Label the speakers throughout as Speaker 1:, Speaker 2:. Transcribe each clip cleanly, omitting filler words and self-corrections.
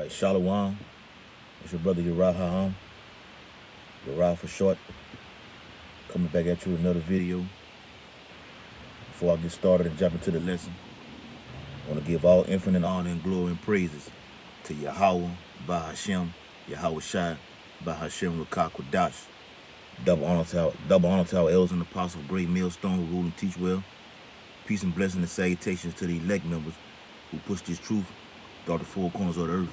Speaker 1: Right, Shalom. It's your brother Uriah Haham. Uriah for short. Coming back at you with another video. Before I get started and jump into the lesson, I want to give all infinite honor and glory and praises to Yahweh, Bahashem, Yahweh Shai, Bahashem Rakak Kwadash. Double honor to our elders and apostles, great millstone who rule and teach well. Peace and blessing and salutations to the elect members who push this truth throughout the four corners of the earth.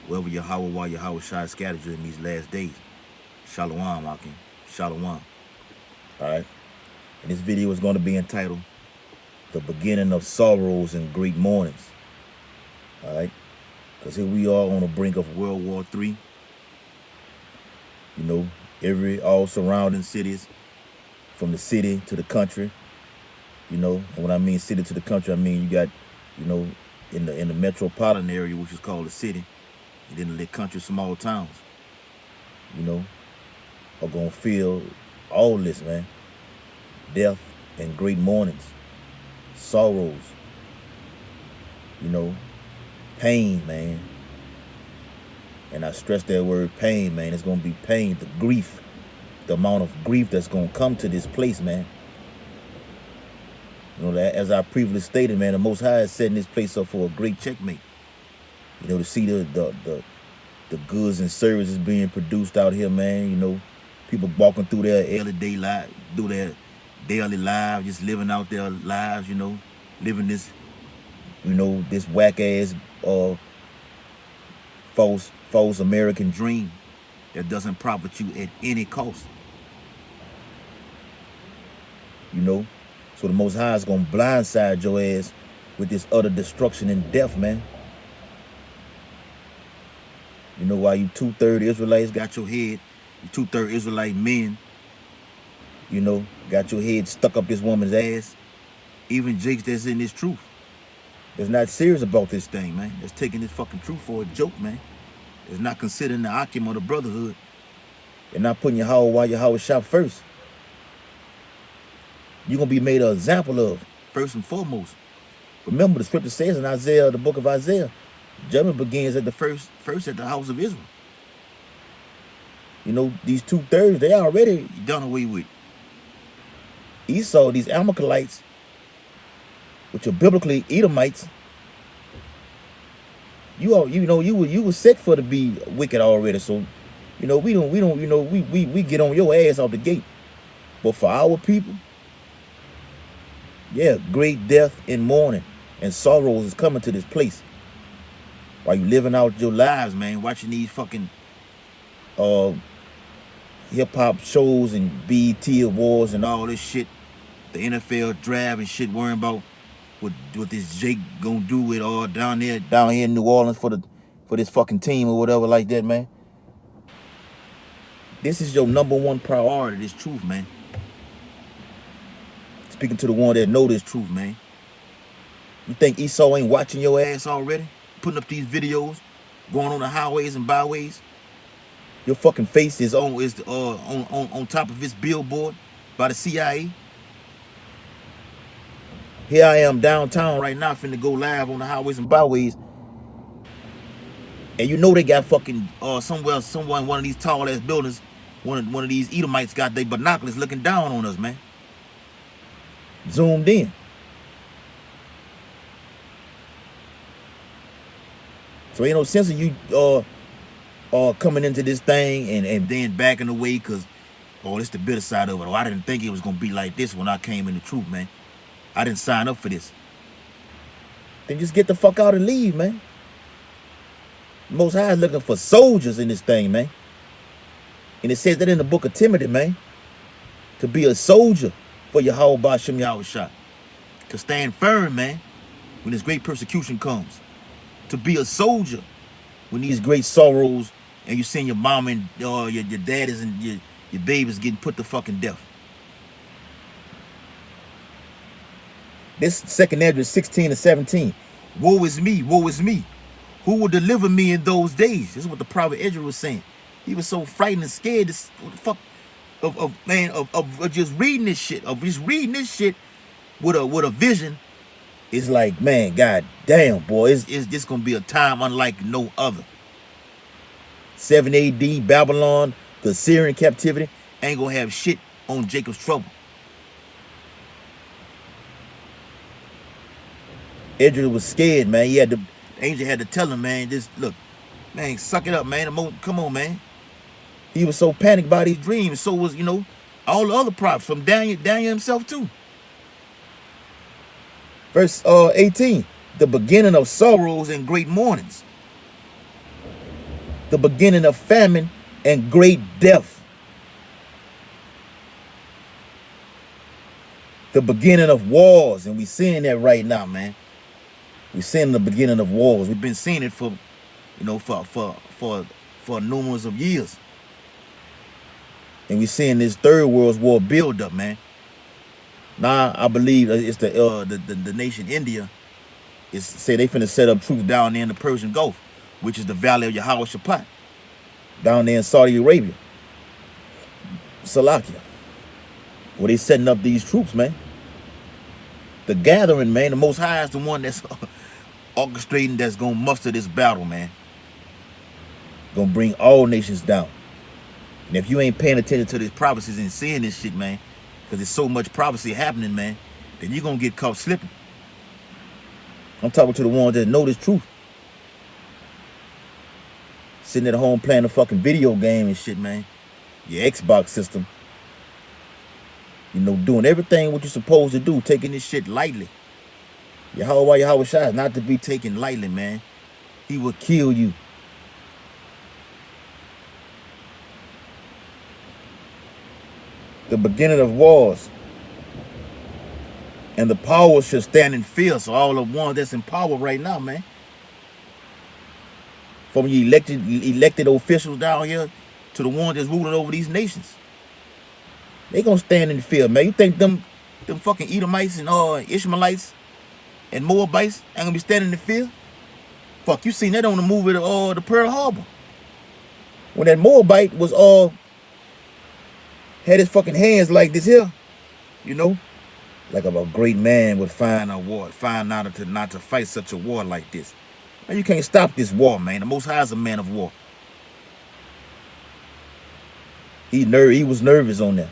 Speaker 1: Wherever Yahweh, while Yahweh Shai scattered you in these last days. Shalom, Akim. Shalom. All right. And this video is going to be entitled The Beginning of Sorrows and Great Mournings. All right. Because here we are on the brink of World War III. You know, all surrounding cities, from the city to the country. You know, and when I mean city to the country, I mean you got, you know, in the metropolitan area, which is called the city, and then the country, small towns, you know, are gonna feel all this, man. Death and great mournings, sorrows, you know, pain, man. And I stress that word pain, man. It's gonna be pain, the grief, the amount of grief that's gonna come to this place, man. You know, that, as I previously stated, man, the Most High is setting this place up for a great checkmate. You know, to see the goods and services being produced out here, man. You know, people walking through their daily lives, just living out their lives. You know, living this, you know, this whack ass false American dream that doesn't profit you at any cost. You know. So the Most High is going to blindside your ass with this utter destruction and death, man. You know, while you 2/3 Israelites got your head, you 2/3 Israelite men, you know, got your head stuck up this woman's ass. Even Jakes that's in this truth, that's not serious about this thing, man. That's taking this fucking truth for a joke, man. That's not considering the Akim of the brotherhood. They're not putting Yahweh Shai first. You're going to be made an example of, first and foremost. Remember, the scripture says in Isaiah, the book of Isaiah, judgment begins at the first at the house of Israel. You know, these 2/3, they already done away with. Esau, these Amalekites, which are biblically Edomites, you were set for to be wicked already. So, you know, we get on your ass out the gate. But for our people, yeah, great death and mourning and sorrows is coming to this place. While you living out your lives, man, watching these fucking hip-hop shows and BET Awards and all this shit, the NFL draft and shit, worrying about what this Jake gonna do with all down here in New Orleans for this fucking team or whatever like that, man. This is your #1 priority, this truth, man. Speaking to the one that know this truth, man. You think Esau ain't watching your ass already? Putting up these videos, going on the highways and byways. Your fucking face is on top of this billboard by the CIA. Here I am downtown right now, finna go live on the highways and byways. And you know they got fucking someone, one of these tall ass buildings, one of these Edomites got their binoculars looking down on us, man. Zoomed in. So ain't no sense of you coming into this thing and then backing away because, oh, it's the bitter side of it. Oh, I didn't think it was gonna be like this when I came in the truth, man. I didn't sign up for this. Then just get the fuck out and leave, man. Most High is looking for soldiers in this thing, man. And it says that in the book of Timothy, man. To be a soldier for Yahweh Bashem Yahweh Shai. To stand firm, man, when this great persecution comes. To be a soldier when these great sorrows and you seeing your mom and your daddies and your babies getting put to fucking death. This 2nd Ezra 16-17. Woe is me, woe is me. Who will deliver me in those days? This is what the prophet Ezra was saying. He was so frightened and scared of just reading this shit, with a vision. It's like, man, god damn, boy, it's just gonna be a time unlike no other. 7 AD, Babylon, the Assyrian captivity, ain't gonna have shit on Jacob's trouble. Edric was scared, man. The angel had to tell him, man, just look, man, suck it up, man. Come on, man. He was so panicked by these dreams. So was, all the other prophets from Daniel himself too. Verse 18, the beginning of sorrows and great mournings. The beginning of famine and great death. The beginning of wars, and we seeing that right now, man. We're seeing the beginning of wars. We've been seeing it for numerous of years. And we're seeing this Third World War build up, man. Now I believe it's the nation India is say they finna set up troops down there in the Persian Gulf, which is the Valley of Yehoshaphat, down there in Saudi Arabia, Salakia, where they setting up these troops, man. The gathering, man, the Most High is the one that's orchestrating, that's gonna muster this battle, man. Gonna bring all nations down. And if you ain't paying attention to these prophecies and seeing this shit, man, because there's so much prophecy happening, man, then you're gonna get caught slipping. I'm talking to the ones that know this truth. Sitting at home playing a fucking video game and shit, man. Your Xbox system. Doing everything what you're supposed to do, taking this shit lightly. Yahweh Shai is not to be taken lightly, man. He will kill you. The beginning of wars. And the power should stand in fear. So all the ones that's in power right now, man. From your elected officials down here to the ones that's ruling over these nations. They gonna stand in fear, man. You think them fucking Edomites and Ishmaelites and Moabites ain't gonna be standing in fear? Fuck, you seen that on the movie the Pearl Harbor. When that Moabite was had his fucking hands like this here, like a great man would find out not to fight such a war like this. Man, you can't stop this war, man. The Most High is a man of war. He was nervous on that.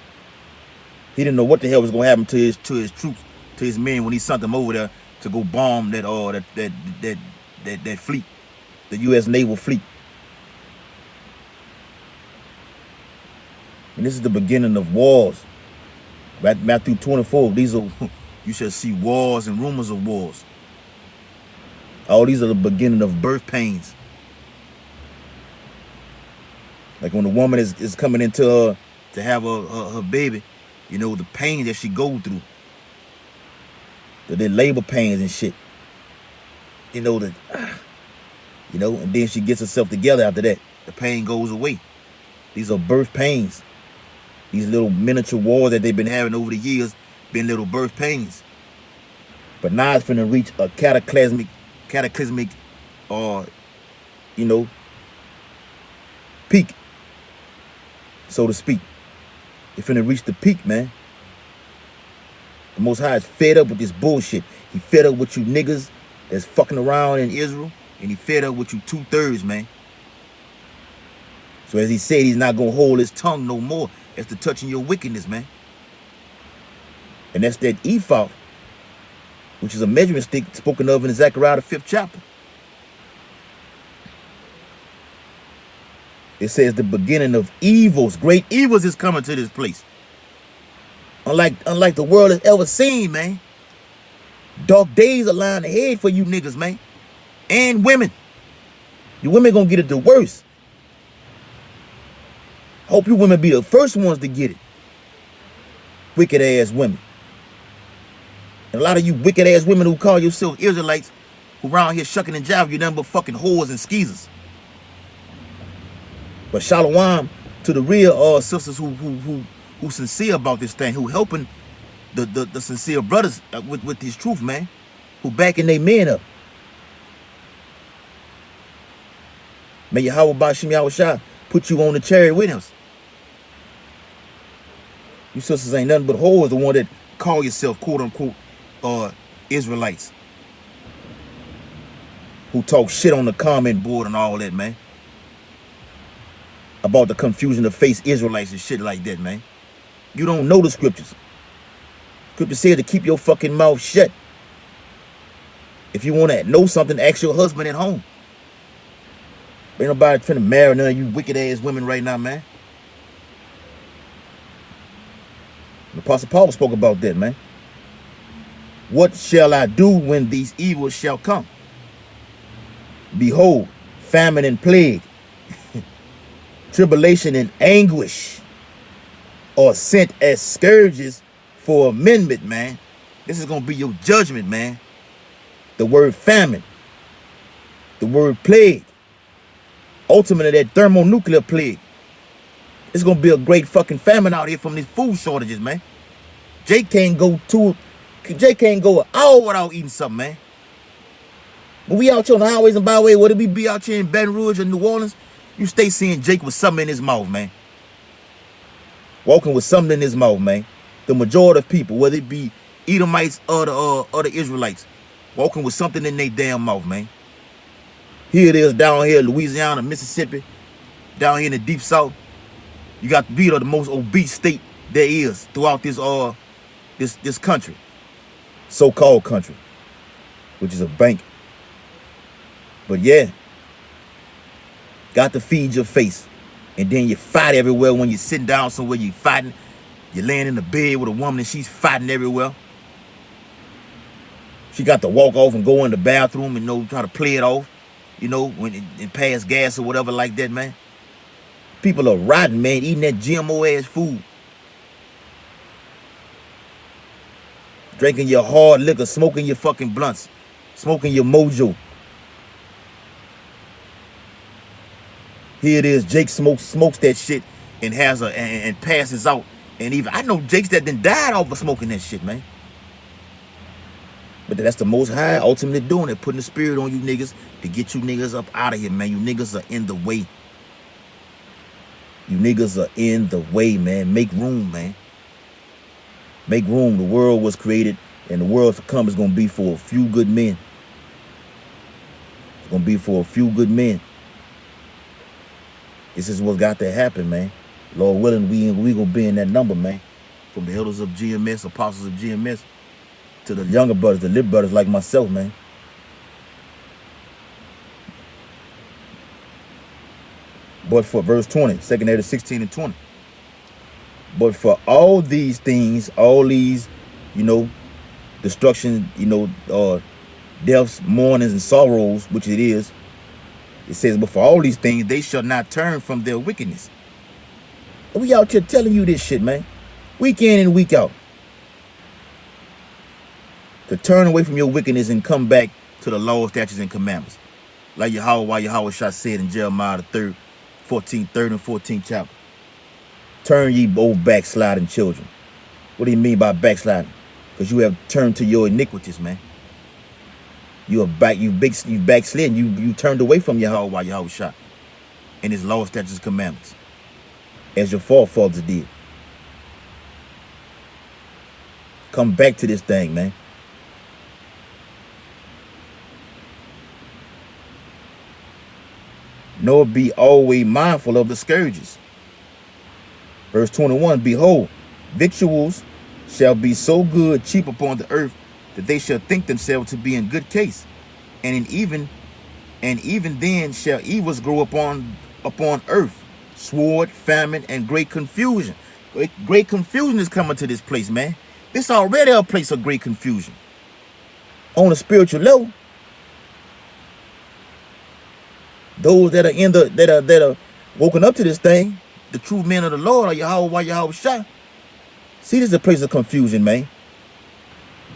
Speaker 1: He didn't know what the hell was gonna happen to his troops, to his men when he sent them over there to go bomb that fleet, the U.S. naval fleet. And this is the beginning of wars. Matthew 24. These are you shall see wars and rumors of wars. All these are the beginning of birth pains. Like when a woman is coming into to have her baby. The pain that she go through. The labor pains and shit. And then she gets herself together after that. The pain goes away. These are birth pains. These little miniature wars that they've been having over the years been little birth pains. But now it's finna reach a cataclysmic peak, so to speak. It's finna reach the peak, man. The Most High is fed up with this bullshit. He fed up with you niggas that's fucking around in Israel, and he fed up with you 2/3, man. So as he said, he's not gonna hold his tongue no more as to touching your wickedness, man. And that's that ephah, which is a measuring stick spoken of in Zechariah the 5th chapter. It says the beginning of evils, great evils is coming to this place. Unlike the world has ever seen, man. Dark days are lying ahead for you niggas, man. And women. You women gonna get it the worst. Hope you women be the first ones to get it. Wicked ass women. And a lot of you wicked ass women who call yourselves Israelites, who around here shucking and jiving, you nothing but fucking whores and skeezers. But shalom to the real sisters who sincere about this thing, who helping the sincere brothers with this truth, man, who backing their men up. May Yahweh Bashim Yahweh Shai put you on the chariot with us. You sisters ain't nothing but whores, the one that call yourself quote unquote Israelites, who talk shit on the comment board and all that, man. about the confusion to face Israelites and shit like that, man. You don't know the scriptures. Scripture said to keep your fucking mouth shut. If you want to know something, ask your husband at home. Ain't nobody trying to marry none of you wicked ass women right now, man. The Apostle Paul spoke about that, man. What shall I do when these evils shall come? Behold, famine and plague, tribulation and anguish are sent as scourges for amendment, man. This is going to be your judgment, man. The word famine, the word plague, ultimately that thermonuclear plague. It's going to be a great fucking famine out here from these food shortages, man. Jake can't go an hour without eating something, man. When we out here on the highways and byways, whether we be out here in Baton Rouge or New Orleans, you stay seeing Jake with something in his mouth, man. Walking with something in his mouth, man. The majority of people, whether it be Edomites or the Israelites, walking with something in their damn mouth, man. Here it is down here, Louisiana, Mississippi, down here in the deep south. You got to be the most obese state there is throughout this country, so-called country, which is a bank. But yeah, got to feed your face. And then you fight everywhere when you're sitting down somewhere, you fighting. You're laying in the bed with a woman and she's fighting everywhere. She got to walk off and go in the bathroom and try to play it off, and pass gas or whatever like that, man. People are rotten, man, eating that GMO ass food. Drinking your hard liquor, smoking your fucking blunts, smoking your mojo. Here it is, Jake smokes that shit and and passes out. And even I know Jakes that done died off of smoking that shit, man. But that's the Most High ultimately doing it, putting the spirit on you niggas to get you niggas up out of here, man. You niggas are in the way. You niggas are in the way, man. Make room, man. Make room. The world was created, and the world to come is going to be for a few good men. It's going to be for a few good men. This is what's got to happen, man. Lord willing, we going to be in that number, man. From the elders of GMS, apostles of GMS, to the younger brothers, the little brothers like myself, man. But for verse 20, 2 Ezra 16 and 20. But for all these things, all these, destruction, deaths, mournings, and sorrows, which it is, it says, but for all these things, they shall not turn from their wickedness. We out here telling you this shit, man. Week in and week out. To turn away from your wickedness and come back to the law, statutes, and commandments. Like Yahweh said in Jeremiah the 3rd and 14th chapter. Turn ye old backsliding children. What do you mean by backsliding? Because you have turned to your iniquities, man. You backslid. You turned away from Yahweh and his law, statutes, and commandments, as your forefathers did. Come back to this thing, man. Nor be always mindful of the scourges. Verse 21, behold, victuals shall be so good, cheap upon the earth, that they shall think themselves to be in good case. And even then shall evils grow upon earth, sword, famine, and great confusion. Great confusion is coming to this place, man. This already a place of great confusion. On a spiritual level. Those that are woken up to this thing, the true men of the Lord, or Yahweh Shah. See, this is a place of confusion, man.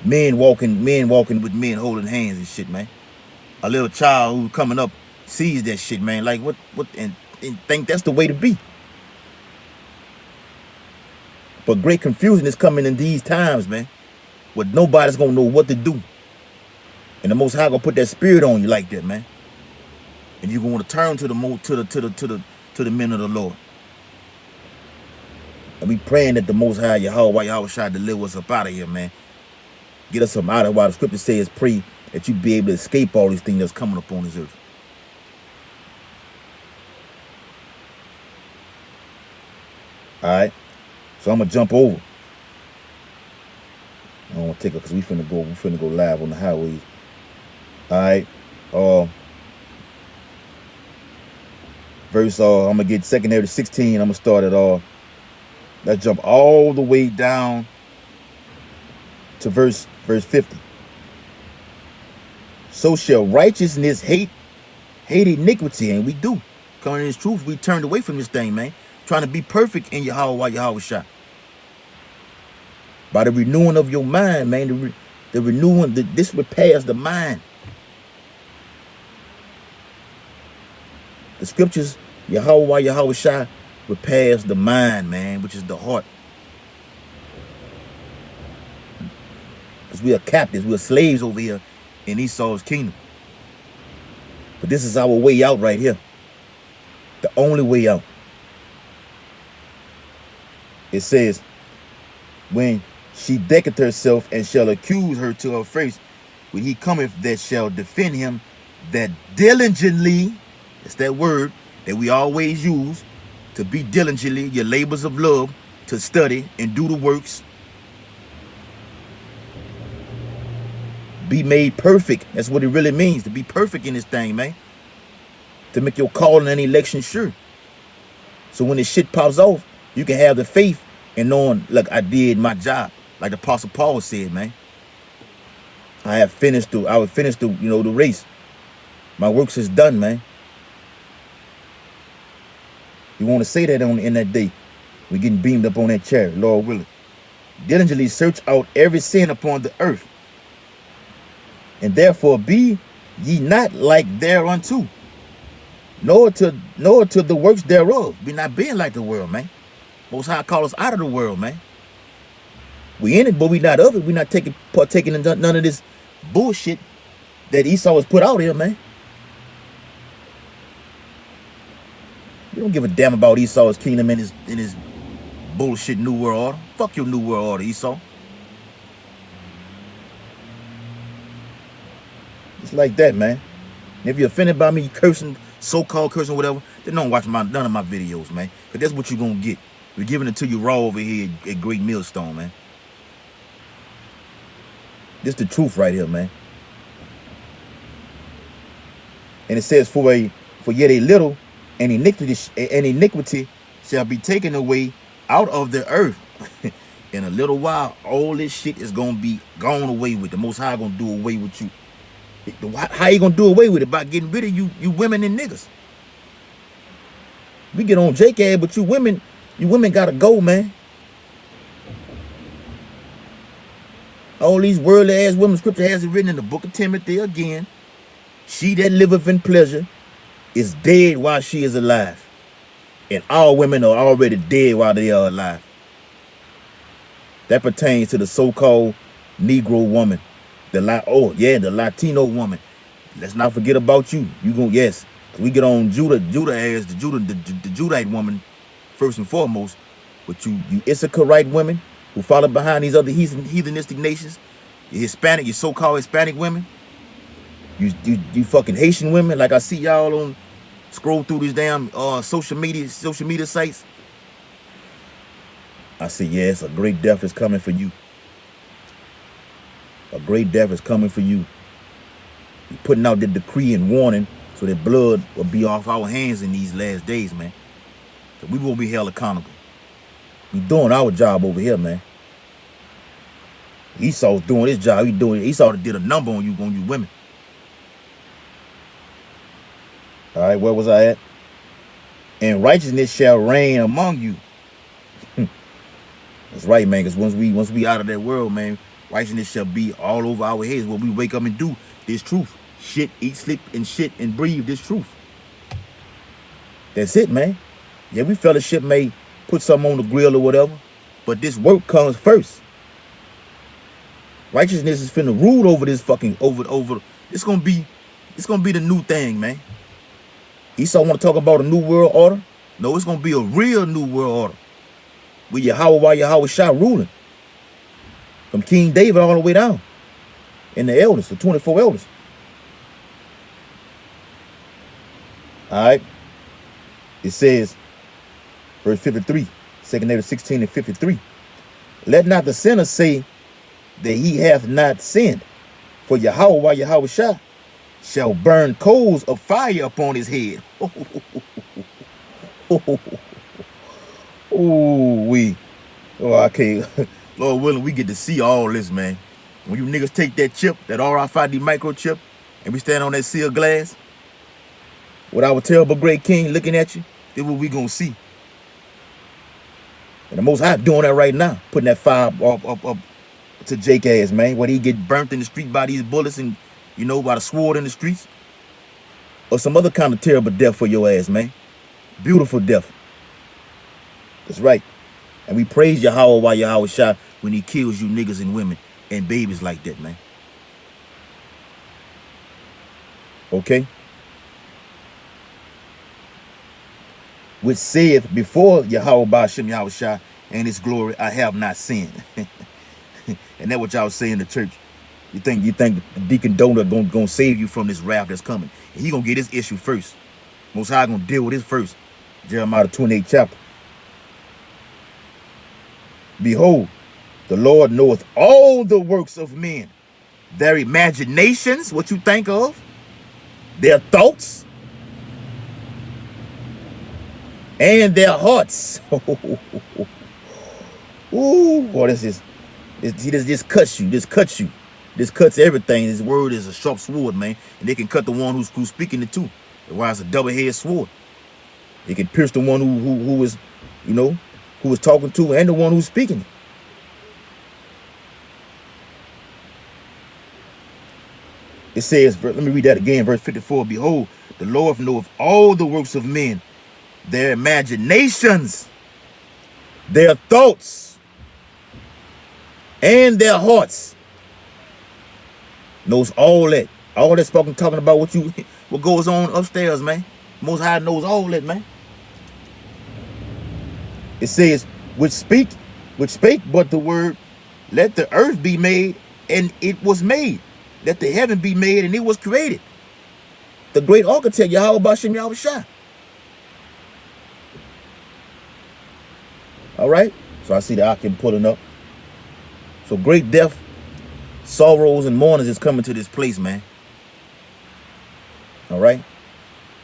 Speaker 1: Men walking with men holding hands and shit, man. A little child who's coming up sees that shit, man. Like what and think that's the way to be. But great confusion is coming in these times, man. Where nobody's gonna know what to do. And the Most High gonna put that spirit on you like that, man. And you're going to turn to the men of the Lord. And we praying that the Most High Yahweh Shah deliver us up out of here, man. Get us up out of while the scripture says pray that you be able to escape all these things that's coming upon this earth. All right. So I'm gonna jump over. I don't want to take it because we finna go live on the highways. All right. Verse. I'm gonna get secondary 16. I'm gonna start it all. Let's jump all the way down to verse 50. So shall righteousness hate iniquity, and we do. Coming in this truth, we turned away from this thing, man. Trying to be perfect in Yahweh Shah. By the renewing of your mind, man. The renewing, this repairs the mind. The scriptures, Yahweh Shah, repairs the mind, man, which is the heart. Because we are captives, we are slaves over here in Esau's kingdom. But this is our way out right here. The only way out. It says, when she decketh herself and shall accuse her to her face, when he cometh that shall defend him, that diligently, it's that word that we always use, to be diligently, your labors of love, to study and do the works. Be made perfect. That's what it really means, to be perfect in this thing, man. To make your calling and election sure. So when this shit pops off, you can have the faith and knowing, look, I did my job. Like the Apostle Paul said, man. I would finish the race. My works is done, man. You want to say that in that day. We're getting beamed up on that chair, Lord willing. Diligently search out every sin upon the earth. And therefore be ye not like thereunto, nor to the works thereof. Be not being like the world, man. Most High call us out of the world, man. We in it, but we not of it. We not partaking in none of this bullshit that Esau has put out here, man. You don't give a damn about Esau's kingdom in his bullshit new world order. Fuck your new world order, Esau. It's like that, man. If you're offended by me cursing, so-called cursing, whatever, then don't watch none of my videos, man. Because that's what you're going to get. We're giving it to you raw over here at Great Millstone, man. This the truth right here, man. And it says, for yet a little, and iniquity shall be taken away out of the earth. In a little while, all this shit is going to be gone away with. The Most High going to do away with you. How you going to do away with it? By getting rid of you women and niggas. We get on JCAD, but you women got to go, man. All these worldly ass women, scripture has it written in the book of Timothy again. She that liveth in pleasure is dead while she is alive. And all women are already dead while they are alive. That pertains to the so-called Negro woman. The Latino woman. Let's not forget about you. Yes. We get on Judah as the Judite woman first and foremost. But you Issacharite women who follow behind these other heathenistic nations, your Hispanic, your so-called Hispanic women, you fucking Haitian women, like I see y'all on scroll through these damn social media sites. I say, yes, a great death is coming for you. A great death is coming for you. You're putting out the decree and warning so that blood will be off our hands in these last days, man. So we won't be held accountable. We doing our job over here, man. Esau's doing his job. Esau did a number on you women. All right, where was I at? And righteousness shall reign among you. That's right, man. Because once we out of that world, man, righteousness shall be all over our heads. What we wake up and do, this truth. Shit, eat, sleep, and shit, and breathe this truth. That's it, man. Yeah, we fellowship may put something on the grill or whatever, but this work comes first. Righteousness is finna rule over this fucking over. It's gonna be the new thing, man. Esau want to talk about a new world order? No, it's gonna be a real new world order. With Yahweh Shah ruling. From King David all the way down. And the elders, the 24 elders. All right. It says, verse 53, 2 Nephi 16:53. Let not the sinner say that he hath not sinned, for Yahweh Shah shall burn coals of fire upon his head. I can't. Lord willing, we get to see all this, man. When you niggas take that chip, that RFID microchip, and we stand on that sealed glass, with our terrible great king looking at you, this is what we gonna see. And the Most High doing that right now, putting that fire up to Jake ass, man, where he get burnt in the street by these bullets and, you know, by the sword in the streets. Or some other kind of terrible death for your ass, man. Beautiful death. That's right. And we praise Yahweh Shah when he kills you niggas and women and babies like that, man. Okay? Which saith before Yahweh Shah and his glory, I have not sinned. And that's what y'all say in the church. You think the Deacon Donut gonna save you from this wrath that's coming. And he gonna get his issue first. Most High gonna deal with this first. Jeremiah 28 chapter. Behold, the Lord knoweth all the works of men, their imaginations, what you think of, their thoughts, and their hearts. Ooh, boy, this is, he just cuts you, This cuts everything. His word is a sharp sword, man. And they can cut the one who's speaking it too. That's why it's a double-edged sword. It can pierce the one who is, you know, who is talking to and the one who's speaking it. It says, let me read that again, verse 54. Behold, the Lord knoweth all the works of men, their imaginations, their thoughts, and their hearts. Knows all that. All that talking about what goes on upstairs, man. Most High knows all that, man. It says, which spake but the word, let the earth be made, and it was made. Let the heaven be made, and it was created. The great architect, Yahweh Shah. All right? So I see the Akim pulling up. So great death, sorrows, and mourners is coming to this place, man. All right?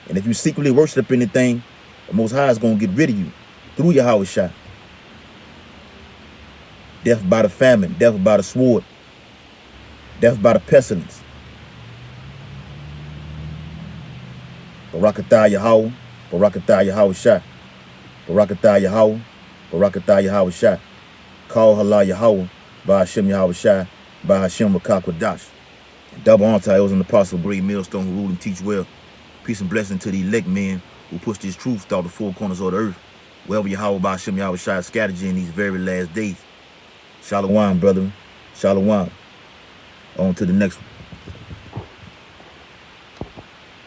Speaker 1: And if you secretly worship anything, the Most High is going to get rid of you through Yahweh Shah. Death by the famine, death by the sword, death by the pestilence. Barakatah Yahweh, Barakatah Yahweh Shah, Barakatah Yahweh, Barakatah Yahweh Shah. Call Halal Yahweh, by Hashem Yahweh Shah, by Hashem Makakwadash. Double honor to those in the apostle great millstone who rule and teach well. Peace and blessing to the elect men who push this truth throughout the four corners of the earth. Wherever Yahweh by Hashem Yahweh Shah is scattered in these very last days. Shalom, brother. Shalom. On to the next one.